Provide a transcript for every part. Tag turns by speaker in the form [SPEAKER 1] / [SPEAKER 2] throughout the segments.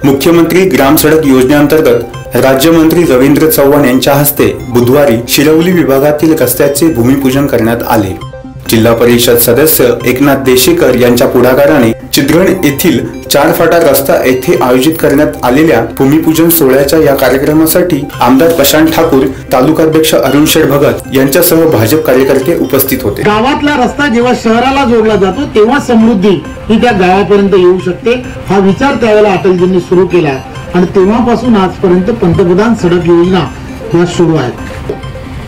[SPEAKER 1] मुख्यमंत्री ग्राम सडक योजनेअंतर्गत राज्यमंत्री रवींद्र चव्हाण यांच्या हस्ते बुधवारी शिरवली विभागातील रस्त्याचे भूमिपूजन करण्यात आले। जिल्हा परिषद सदस्य एकनाथ देशेकर यांच्या पुढाकाराने चित्रण येथील 4 फाटा रस्ता येथे आयोजित करण्यात आलेल्या भूमिपूजन सोहळ्याच्या या कार्यक्रमासाठी आमदार प्रशांत ठाकूर, तालुकाध्यक्ष अरुण शेठ भगत यांच्यासह भाजप कार्यकर्ते उपस्थित होते।
[SPEAKER 2] गावातला रस्ता जेव्हा शहराला जोडला जातो तेव्हा समृद्धी ही त्या गावापर्यंत येऊ शकते, हा विचार त्यावेळेला अटलजींनी सुरू केला आणि तेव्हापासून आजपर्यंत पंतप्रधान सडक योजना या सुरू आहेत।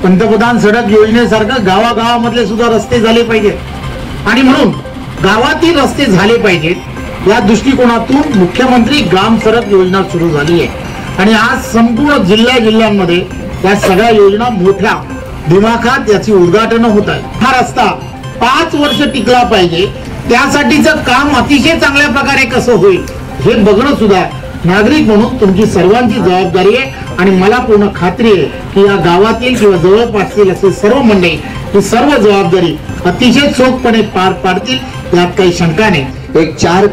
[SPEAKER 2] पंतप्रधान सडक योजनेसारखं गावागावामधले सुद्धा रस्ते झाले पाहिजेत आणि म्हणून गावातील रस्ते झाले पाहिजेत या दृष्टिकोनातून मुख्यमंत्री ग्राम सडक योजना सुरू झाली आहे आणि आज संपूर्ण जिल्ह्यामध्ये या सगळ्या योजना मोठ्या दिमाखात याची उद्घाटन होत आहे। हा रस्ता 5 वर्ष टिकला पाहिजे, त्यासाठीचं काम अतिशय चांगल्या प्रकारे कसं होईल हे बघणं सुद्धा नागरिक म्हणून तुमची सर्वांची जबाबदारी आहे आणि मला पूर्ण खात्री आहे की या गावातील किंवा जवळपासतील असे सर्व मंडळी ही सर्व जबाबदारी अतिशय चोखपणे पार पाडतील यात काही शंका नाही।
[SPEAKER 3] एक 4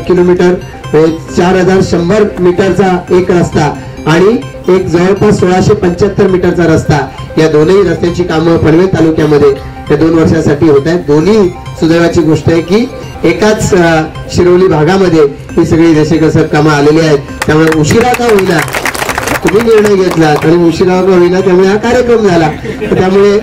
[SPEAKER 3] किलोमीटर 4100 मीटरचा एक रस्ता आणि एक जवळपास 1675 मीटरचा रस्ता, या दोन्ही रस्त्यांची कामं पनवेल तालुक्यामध्ये या 2 वर्षासाठी होत आहेत। दोन्ही सुदैवाची गोष्ट आहे की एकाच शिरोली भागामध्ये ही सगळी देशेकर कामं आलेली आहेत, त्यामुळे उशिरा का होईना तुम्ही निर्णय घेतला आणि उशिरा का होईना त्यामुळे हा कार्यक्रम झाला। त्यामुळे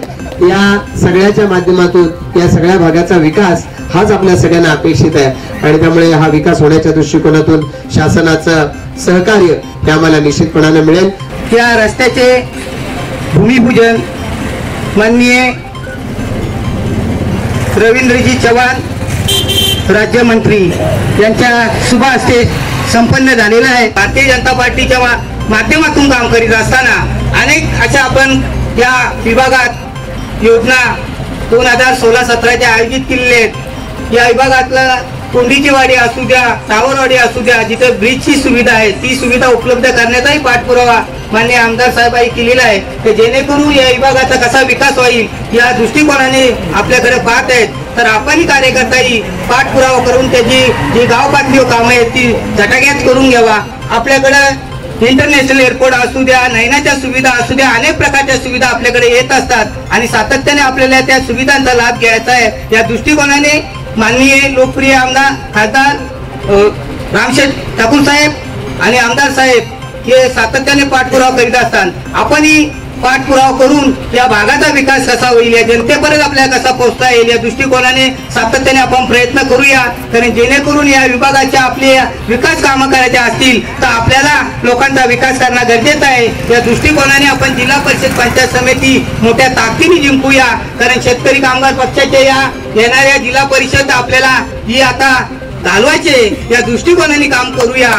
[SPEAKER 3] या सगळ्याच्या माध्यमातून या सगळ्या भागाचा विकास हाच आपल्या सगळ्यांना अपेक्षित आहे आणि त्यामुळे हा विकास होण्याच्या दृष्टिकोनातून शासनाचं सहकार्य हे आम्हाला निश्चितपणाने मिळेल।
[SPEAKER 4] या रस्त्याचे भूमिपूजन माननीय रवींद्रजी चव्हाण राज्यमंत्री यांच्या शुभ हस्ते संपन्न झालेला आहे। भारतीय जनता पार्टीच्या माध्यमातून काम करीत असताना अनेक अशा आपण या विभागात योजना 2016-17 आयोजित केलेल्या आहेत। या विभागातला कोंडीची वाडी असू द्या, टावरवाडी असू द्या, जिथे ब्रिजची सुविधा आहे ती सुविधा उपलब्ध करण्याचाही पाठपुरावा माननीय आमदार साहेबांनी केलेला आहे, की जेणेकरून या विभागाचा कसा विकास होईल या दृष्टिकोनाने आपल्याकडे पाहत आहेत। तर आपणही कार्यकर्ताही पाठपुरावा करून त्याची जी गाव पातळीवर कामं आहेत ती झटाक्यात करून घ्यावा। आपल्याकडे इंटरनॅशनल एअरपोर्ट असू द्या, नयनाच्या सुविधा असू द्या, अनेक प्रकारच्या सुविधा आपल्याकडे येत असतात आणि सातत्याने आपल्याला त्या सुविधांचा लाभ घ्यायचा आहे। या दृष्टिकोनाने माननीय लोकप्रिय आमदार खासदार रामशेठ ठाकूर साहेब आणि आमदार साहेब हे सातत्याने पाठपुरावा करीत असतात। आपणही पाठपुरावा करून या भागाचा विकास कसा होईल, या जनतेपर्यंत आपल्याला कसा पोहोचता येईल या दृष्टिकोनाने सातत्याने आपण प्रयत्न करूया, कारण जेणेकरून या विभागाच्या आपले विकास कामं करायचे असतील तर आपल्याला लोकांचा विकास करणं गरजेचं आहे। या दृष्टिकोनाने आपण जिल्हा परिषद पंचायत समिती मोठ्या ताकदीने जिंकूया, कारण शेतकरी कामगार पक्षाच्या या येणाऱ्या जिल्हा परिषद आपल्याला ही आता चालवायचे या दृष्टिकोनाने काम करूया।